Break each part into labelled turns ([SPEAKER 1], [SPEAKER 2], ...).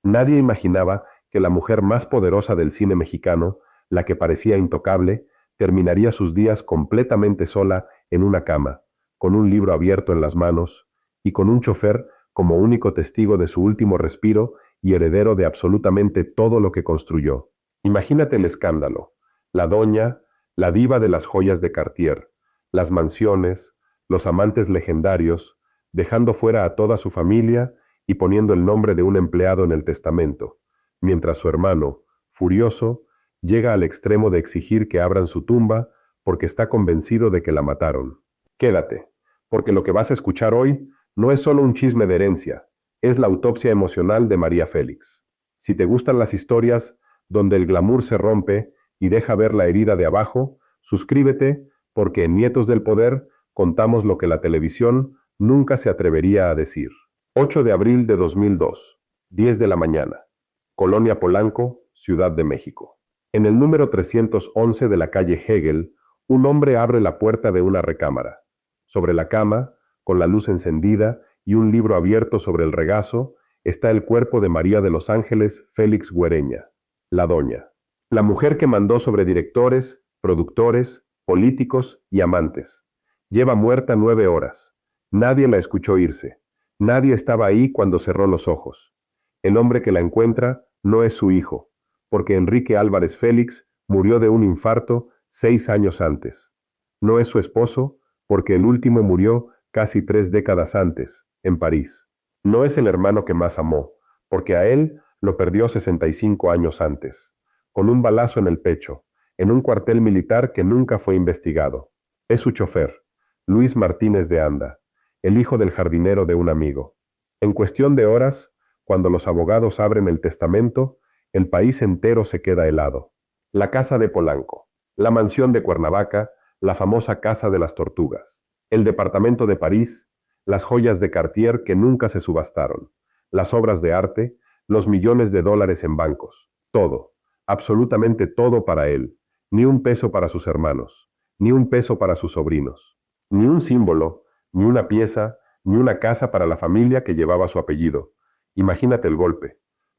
[SPEAKER 1] Nadie imaginaba que la mujer más poderosa del cine mexicano, la que parecía intocable, terminaría sus días completamente sola en una cama, con un libro abierto en las manos y con un chofer como único testigo de su último respiro y heredero de absolutamente todo lo que construyó. Imagínate el escándalo. La doña, la diva de las joyas de Cartier, las mansiones, los amantes legendarios, dejando fuera a toda su familia y poniendo el nombre de un empleado en el testamento, mientras su hermano, furioso, llega al extremo de exigir que abran su tumba porque está convencido de que la mataron. Quédate, porque lo que vas a escuchar hoy no es solo un chisme de herencia, es la autopsia emocional de María Félix. Si te gustan las historias donde el glamour se rompe y deja ver la herida de abajo, suscríbete porque en Nietos del Poder contamos lo que la televisión nunca se atrevería a decir. 8 de abril de 2002, 10 de la mañana. Colonia Polanco, Ciudad de México. En el número 311 de la calle Hegel, un hombre abre la puerta de una recámara. Sobre la cama, con la luz encendida y un libro abierto sobre el regazo, está el cuerpo de María de los Ángeles Félix Güereña, la doña. La mujer que mandó sobre directores, productores, políticos y amantes. Lleva muerta 9 horas. Nadie la escuchó irse. Nadie estaba ahí cuando cerró los ojos. El hombre que la encuentra no es su hijo, porque Enrique Álvarez Félix murió de un infarto 6 años antes. No es su esposo, porque el último murió casi 3 décadas antes, en París. No es el hermano que más amó, porque a él lo perdió 65 años antes, con un balazo en el pecho, en un cuartel militar que nunca fue investigado. Es su chofer, Luis Martínez de Anda, el hijo del jardinero de un amigo. En cuestión de horas, cuando los abogados abren el testamento, el país entero se queda helado. La casa de Polanco, la mansión de Cuernavaca, la famosa Casa de las Tortugas, el departamento de París, las joyas de Cartier que nunca se subastaron, las obras de arte, los millones de dólares en bancos, todo, absolutamente todo para él, ni un peso para sus hermanos, ni un peso para sus sobrinos, ni un símbolo, ni una pieza, ni una casa para la familia que llevaba su apellido. Imagínate el golpe.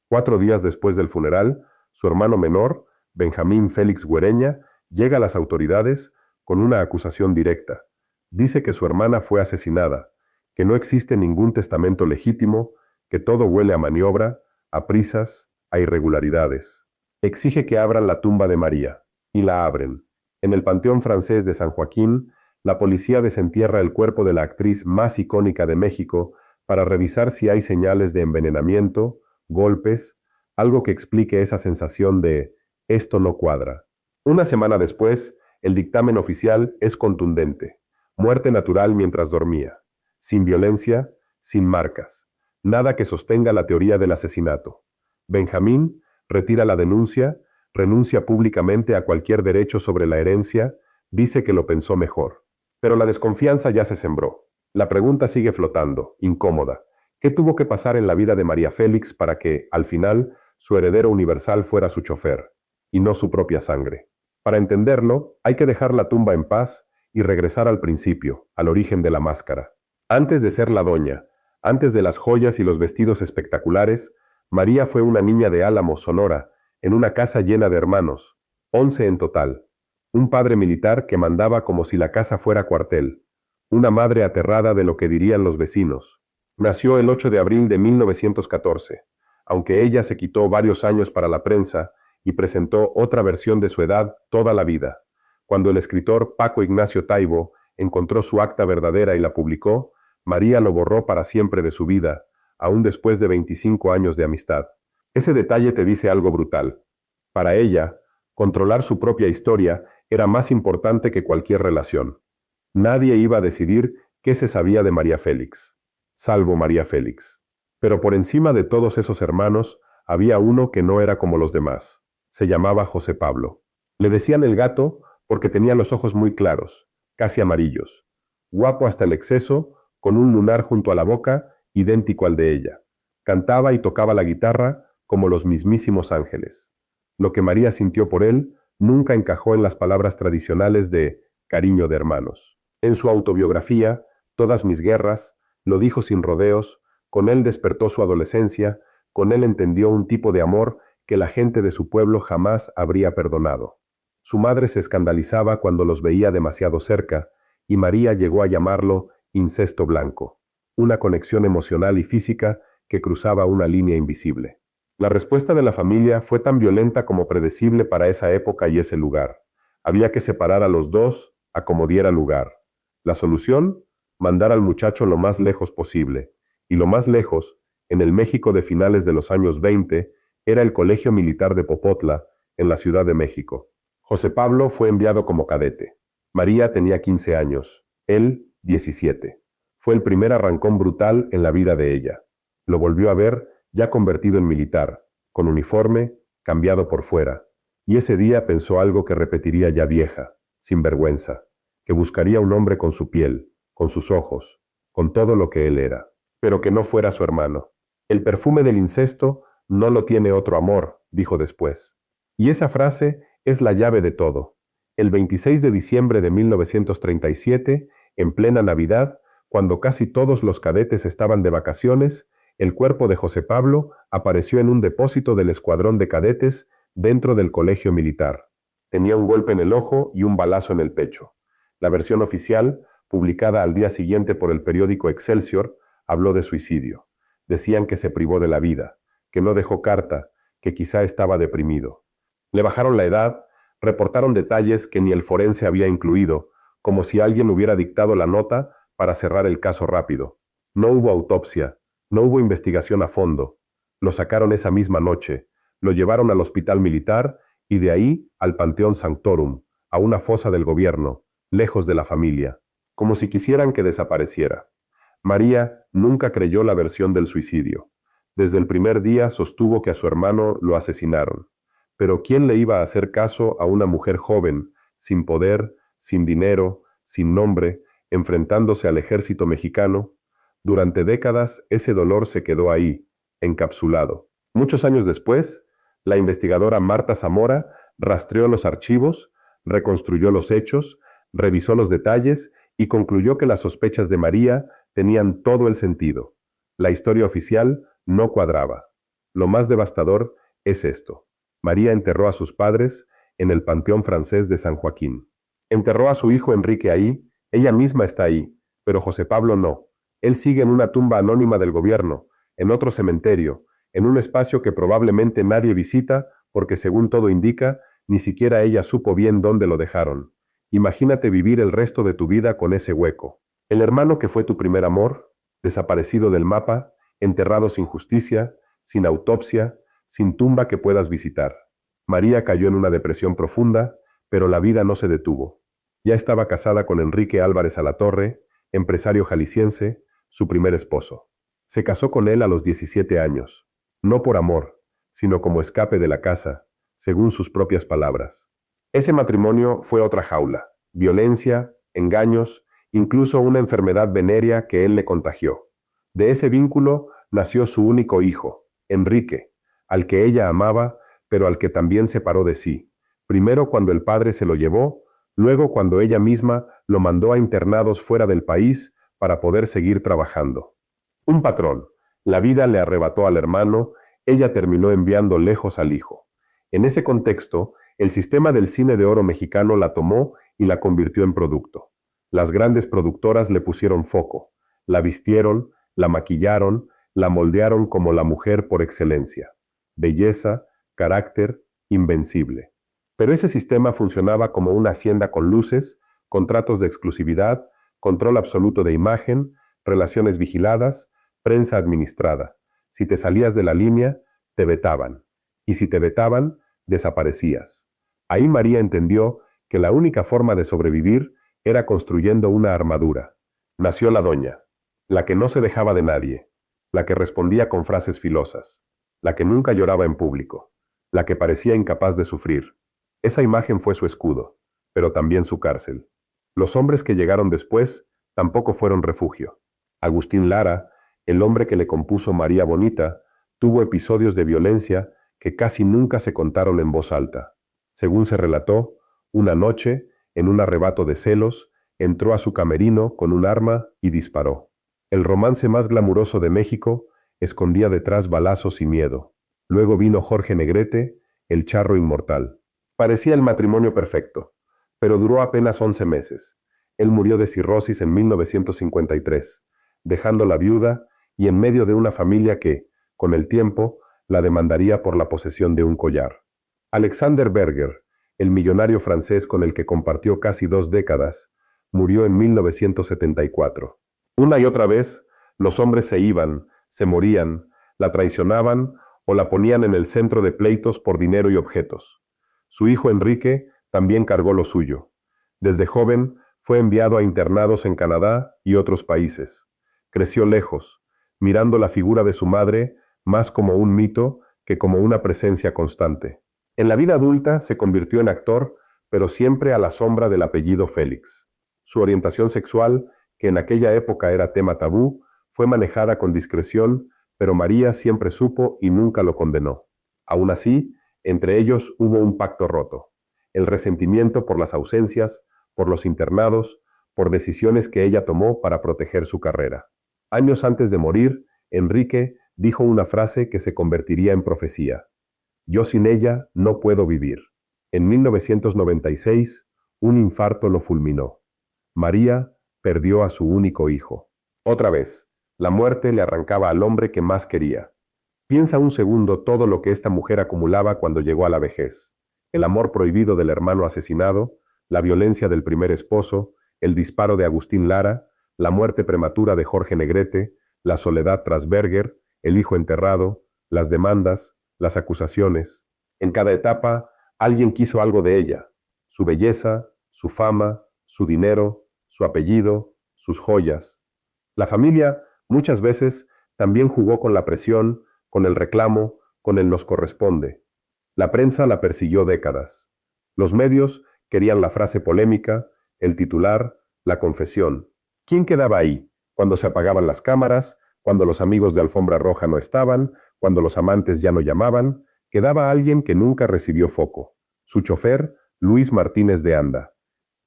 [SPEAKER 1] 4 días después del funeral, su hermano menor, Benjamín Félix Güereña, llega a las autoridades con una acusación directa. Dice que su hermana fue asesinada, que no existe ningún testamento legítimo, que todo huele a maniobra, a prisas, a irregularidades. Exige que abran la tumba de María, y la abren. En el Panteón Francés de San Joaquín, la policía desentierra el cuerpo de la actriz más icónica de México para revisar si hay señales de envenenamiento, golpes, algo que explique esa sensación de esto no cuadra. Una semana después, el dictamen oficial es contundente. Muerte natural mientras dormía. Sin violencia, sin marcas. Nada que sostenga la teoría del asesinato. Benjamín retira la denuncia, renuncia públicamente a cualquier derecho sobre la herencia, dice que lo pensó mejor. Pero la desconfianza ya se sembró. La pregunta sigue flotando, incómoda. ¿Qué tuvo que pasar en la vida de María Félix para que, al final, su heredero universal fuera su chofer, y no su propia sangre? Para entenderlo, hay que dejar la tumba en paz y regresar al principio, al origen de la máscara. Antes de ser la doña, antes de las joyas y los vestidos espectaculares, María fue una niña de Álamos, Sonora, en una casa llena de hermanos, 11 en total. Un padre militar que mandaba como si la casa fuera cuartel. Una madre aterrada de lo que dirían los vecinos. Nació el 8 de abril de 1914, aunque ella se quitó varios años para la prensa y presentó otra versión de su edad toda la vida. Cuando el escritor Paco Ignacio Taibo encontró su acta verdadera y la publicó, María lo borró para siempre de su vida, aún después de 25 años de amistad. Ese detalle te dice algo brutal. Para ella, controlar su propia historia era más importante que cualquier relación. Nadie iba a decidir qué se sabía de María Félix, salvo María Félix. Pero por encima de todos esos hermanos, había uno que no era como los demás. Se llamaba José Pablo. Le decían el gato porque tenía los ojos muy claros, casi amarillos. Guapo hasta el exceso, con un lunar junto a la boca, idéntico al de ella. Cantaba y tocaba la guitarra como los mismísimos ángeles. Lo que María sintió por él nunca encajó en las palabras tradicionales de cariño de hermanos. En su autobiografía, Todas mis guerras, lo dijo sin rodeos, con él despertó su adolescencia, Con él entendió un tipo de amor que la gente de su pueblo jamás habría perdonado. Su madre se escandalizaba cuando los veía demasiado cerca, y María llegó a llamarlo incesto blanco, una conexión emocional y física que cruzaba una línea invisible. La respuesta de la familia fue tan violenta como predecible para esa época y ese lugar. Había que separar a los dos a como diera lugar. La solución, mandar al muchacho lo más lejos posible, y lo más lejos, en el México de finales de los años 20, era el Colegio Militar de Popotla, en la Ciudad de México. José Pablo fue enviado como cadete. María tenía 15 años, él 17. Fue el primer arrancón brutal en la vida de ella. Lo volvió a ver ya convertido en militar, con uniforme, cambiado por fuera, y ese día pensó algo que repetiría ya vieja, sin vergüenza, que buscaría un hombre con su piel, con sus ojos, con todo lo que él era, pero que no fuera su hermano. El perfume del incesto no lo tiene otro amor, dijo después. Y esa frase es la llave de todo. El 26 de diciembre de 1937, en plena Navidad, cuando casi todos los cadetes estaban de vacaciones, el cuerpo de José Pablo apareció en un depósito del escuadrón de cadetes dentro del colegio militar. Tenía un golpe en el ojo y un balazo en el pecho. La versión oficial, publicada al día siguiente por el periódico Excelsior, habló de suicidio. Decían que se privó de la vida, que no dejó carta, que quizá estaba deprimido. Le bajaron la edad, reportaron detalles que ni el forense había incluido, como si alguien hubiera dictado la nota para cerrar el caso rápido. No hubo autopsia, no hubo investigación a fondo. Lo sacaron esa misma noche, lo llevaron al hospital militar y de ahí al Panteón Sanctorum, a una fosa del gobierno, lejos de la familia, como si quisieran que desapareciera. María nunca creyó la versión del suicidio. Desde el primer día sostuvo que a su hermano lo asesinaron. Pero ¿quién le iba a hacer caso a una mujer joven, sin poder, sin dinero, sin nombre, enfrentándose al ejército mexicano? Durante décadas ese dolor se quedó ahí, encapsulado. Muchos años después, la investigadora Marta Zamora rastreó los archivos, reconstruyó los hechos, revisó los detalles y concluyó que las sospechas de María tenían todo el sentido. La historia oficial no cuadraba. Lo más devastador es esto. María enterró a sus padres en el Panteón Francés de San Joaquín. Enterró a su hijo Enrique ahí, ella misma está ahí, pero José Pablo no. Él sigue en una tumba anónima del gobierno, en otro cementerio, en un espacio que probablemente nadie visita porque, según todo indica, ni siquiera ella supo bien dónde lo dejaron. Imagínate vivir el resto de tu vida con ese hueco. El hermano que fue tu primer amor, desaparecido del mapa, enterrado sin justicia, sin autopsia, sin tumba que puedas visitar. María cayó en una depresión profunda, pero la vida no se detuvo. Ya estaba casada con Enrique Álvarez Alatorre, empresario jalisciense, su primer esposo. Se casó con él a los 17 años, no por amor, sino como escape de la casa, según sus propias palabras. Ese matrimonio fue otra jaula, violencia, engaños, incluso una enfermedad venérea que él le contagió. De ese vínculo nació su único hijo, Enrique, al que ella amaba, pero al que también separó de sí, primero cuando el padre se lo llevó, luego cuando ella misma lo mandó a internados fuera del país para poder seguir trabajando. Un patrón. La vida le arrebató al hermano, ella terminó enviando lejos al hijo. En ese contexto, el sistema del cine de oro mexicano la tomó y la convirtió en producto. Las grandes productoras le pusieron foco, la vistieron, la maquillaron, la moldearon como la mujer por excelencia. Belleza, carácter, invencible. Pero ese sistema funcionaba como una hacienda con luces, contratos de exclusividad, control absoluto de imagen, relaciones vigiladas, prensa administrada. Si te salías de la línea, te vetaban. Y si te vetaban, desaparecías. Ahí María entendió que la única forma de sobrevivir era construyendo una armadura. Nació la doña, la que no se dejaba de nadie, la que respondía con frases filosas, la que nunca lloraba en público, la que parecía incapaz de sufrir. Esa imagen fue su escudo, pero también su cárcel. Los hombres que llegaron después tampoco fueron refugio. Agustín Lara, el hombre que le compuso María Bonita, tuvo episodios de violencia que casi nunca se contaron en voz alta. Según se relató, una noche, en un arrebato de celos, entró a su camerino con un arma y disparó. El romance más glamuroso de México escondía detrás balazos y miedo. Luego vino Jorge Negrete, el charro inmortal. Parecía el matrimonio perfecto, pero duró apenas 11 meses. Él murió de cirrosis en 1953, dejándola viuda y en medio de una familia que, con el tiempo, la demandaría por la posesión de un collar. Alexander Berger, el millonario francés con el que compartió casi 2 décadas, murió en 1974. Una y otra vez, los hombres se iban, se morían, la traicionaban o la ponían en el centro de pleitos por dinero y objetos. Su hijo Enrique también cargó lo suyo. Desde joven fue enviado a internados en Canadá y otros países. Creció lejos, mirando la figura de su madre más como un mito que como una presencia constante. En la vida adulta se convirtió en actor, pero siempre a la sombra del apellido Félix. Su orientación sexual, que en aquella época era tema tabú, fue manejada con discreción, pero María siempre supo y nunca lo condenó. Aún así, entre ellos hubo un pacto roto: el resentimiento por las ausencias, por los internados, por decisiones que ella tomó para proteger su carrera. Años antes de morir, Enrique dijo una frase que se convertiría en profecía: yo sin ella no puedo vivir. En 1996, un infarto lo fulminó. María perdió a su único hijo. Otra vez, la muerte le arrancaba al hombre que más quería. Piensa un segundo todo lo que esta mujer acumulaba cuando llegó a la vejez: el amor prohibido del hermano asesinado, la violencia del primer esposo, el disparo de Agustín Lara, la muerte prematura de Jorge Negrete, la soledad tras Berger, el hijo enterrado, las demandas, las acusaciones. En cada etapa, alguien quiso algo de ella: su belleza, su fama, su dinero, su apellido, sus joyas. La familia, muchas veces, también jugó con la presión, con el reclamo, con el nos corresponde. La prensa la persiguió décadas. Los medios querían la frase polémica, el titular, la confesión. ¿Quién quedaba ahí cuando se apagaban las cámaras, cuando los amigos de alfombra roja no estaban, cuando los amantes ya no llamaban? Quedaba alguien que nunca recibió foco: su chofer, Luis Martínez de Anda.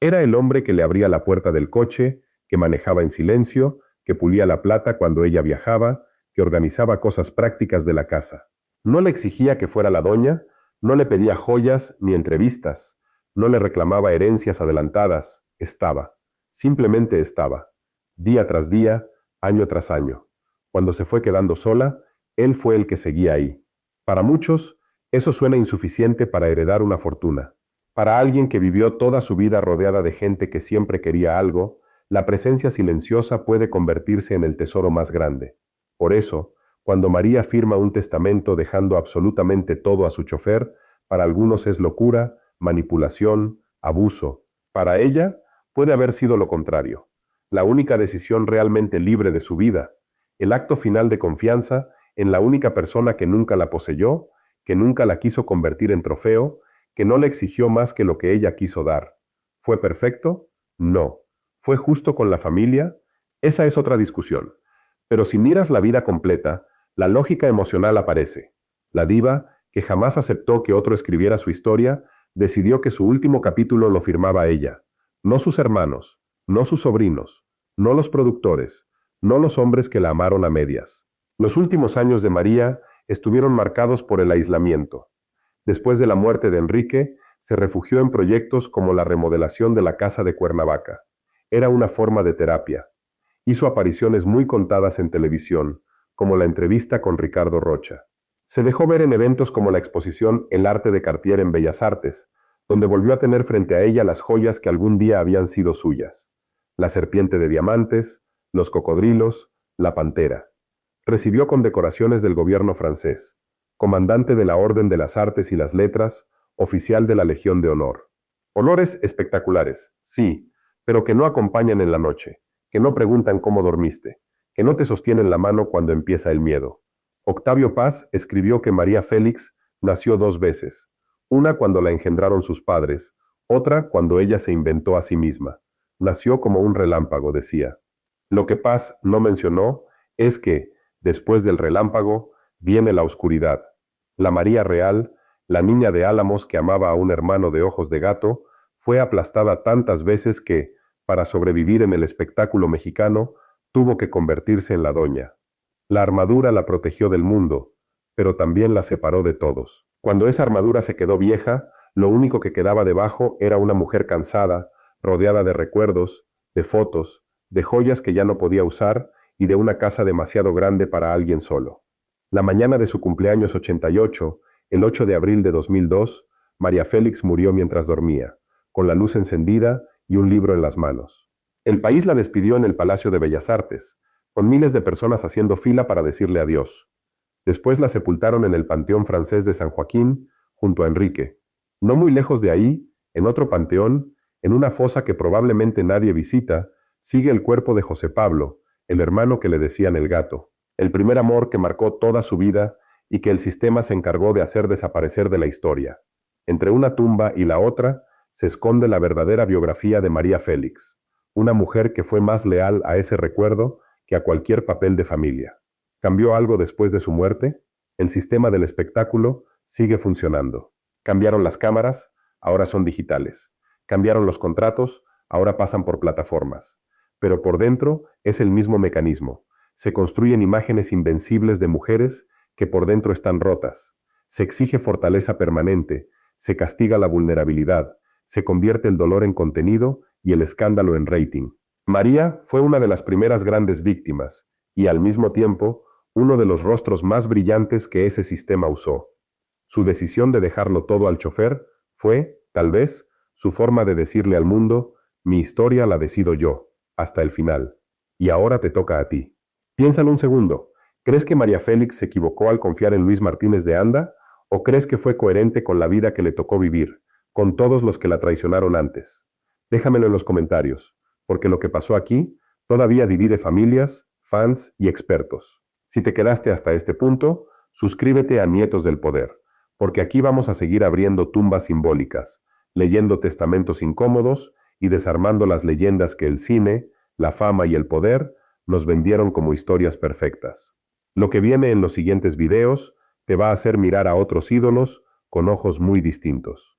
[SPEAKER 1] Era el hombre que le abría la puerta del coche, que manejaba en silencio, que pulía la plata cuando ella viajaba, que organizaba cosas prácticas de la casa. No le exigía que fuera la doña, no le pedía joyas ni entrevistas, no le reclamaba herencias adelantadas. Estaba, simplemente estaba, día tras día, año tras año. Cuando se fue quedando sola, él fue el que seguía ahí. Para muchos, eso suena insuficiente para heredar una fortuna. Para alguien que vivió toda su vida rodeada de gente que siempre quería algo, la presencia silenciosa puede convertirse en el tesoro más grande. Por eso, cuando María firma un testamento dejando absolutamente todo a su chofer, para algunos es locura, manipulación, abuso. Para ella, puede haber sido lo contrario: la única decisión realmente libre de su vida, el acto final de confianza en la única persona que nunca la poseyó, que nunca la quiso convertir en trofeo, que no le exigió más que lo que ella quiso dar. ¿Fue perfecto? No. ¿Fue justo con la familia? Esa es otra discusión. Pero si miras la vida completa, la lógica emocional aparece. La diva, que jamás aceptó que otro escribiera su historia, decidió que su último capítulo lo firmaba ella. No sus hermanos, no sus sobrinos, no los productores, no los hombres que la amaron a medias. Los últimos años de María estuvieron marcados por el aislamiento. Después de la muerte de Enrique, se refugió en proyectos como la remodelación de la casa de Cuernavaca. Era una forma de terapia. Hizo apariciones muy contadas en televisión, como la entrevista con Ricardo Rocha. Se dejó ver en eventos como la exposición El arte de Cartier en Bellas Artes, donde volvió a tener frente a ella las joyas que algún día habían sido suyas: la serpiente de diamantes, los cocodrilos, la pantera. Recibió condecoraciones del gobierno francés: comandante de la Orden de las Artes y las Letras, oficial de la Legión de Honor. Olores espectaculares, sí, pero que no acompañan en la noche, que no preguntan cómo dormiste, que no te sostienen la mano cuando empieza el miedo. Octavio Paz escribió que María Félix nació 2 veces: una cuando la engendraron sus padres, otra cuando ella se inventó a sí misma. Nació como un relámpago, decía. Lo que Paz no mencionó es que, después del relámpago, viene la oscuridad. La María real, la niña de Álamos que amaba a un hermano de ojos de gato, fue aplastada tantas veces que, para sobrevivir en el espectáculo mexicano, tuvo que convertirse en la doña. La armadura la protegió del mundo, pero también la separó de todos. Cuando esa armadura se quedó vieja, lo único que quedaba debajo era una mujer cansada, rodeada de recuerdos, de fotos, de joyas que ya no podía usar y de una casa demasiado grande para alguien solo. La mañana de su cumpleaños 88, el 8 de abril de 2002, María Félix murió mientras dormía, con la luz encendida y un libro en las manos. El país la despidió en el Palacio de Bellas Artes, con miles de personas haciendo fila para decirle adiós. Después la sepultaron en el Panteón Francés de San Joaquín, junto a Enrique. No muy lejos de ahí, en otro panteón, en una fosa que probablemente nadie visita, sigue el cuerpo de José Pablo, el hermano que le decían el gato, el primer amor que marcó toda su vida y que el sistema se encargó de hacer desaparecer de la historia. Entre una tumba y la otra se esconde la verdadera biografía de María Félix, una mujer que fue más leal a ese recuerdo que a cualquier papel de familia. ¿Cambió algo después de su muerte? El sistema del espectáculo sigue funcionando. Cambiaron las cámaras, ahora son digitales. Cambiaron los contratos, ahora pasan por plataformas. Pero por dentro es el mismo mecanismo. Se construyen imágenes invencibles de mujeres que por dentro están rotas. Se exige fortaleza permanente, se castiga la vulnerabilidad, se convierte el dolor en contenido y el escándalo en rating. María fue una de las primeras grandes víctimas y al mismo tiempo uno de los rostros más brillantes que ese sistema usó. Su decisión de dejarlo todo al chofer fue, tal vez, su forma de decirle al mundo, mi historia la decido yo, hasta el final. Y ahora te toca a ti. Piénsalo un segundo. ¿Crees que María Félix se equivocó al confiar en Luis Martínez de Anda? ¿O crees que fue coherente con la vida que le tocó vivir, con todos los que la traicionaron antes? Déjamelo en los comentarios, porque lo que pasó aquí todavía divide familias, fans y expertos. Si te quedaste hasta este punto, suscríbete a Nietos del Poder, porque aquí vamos a seguir abriendo tumbas simbólicas, leyendo testamentos incómodos y desarmando las leyendas que el cine, la fama y el poder nos vendieron como historias perfectas. Lo que viene en los siguientes videos te va a hacer mirar a otros ídolos con ojos muy distintos.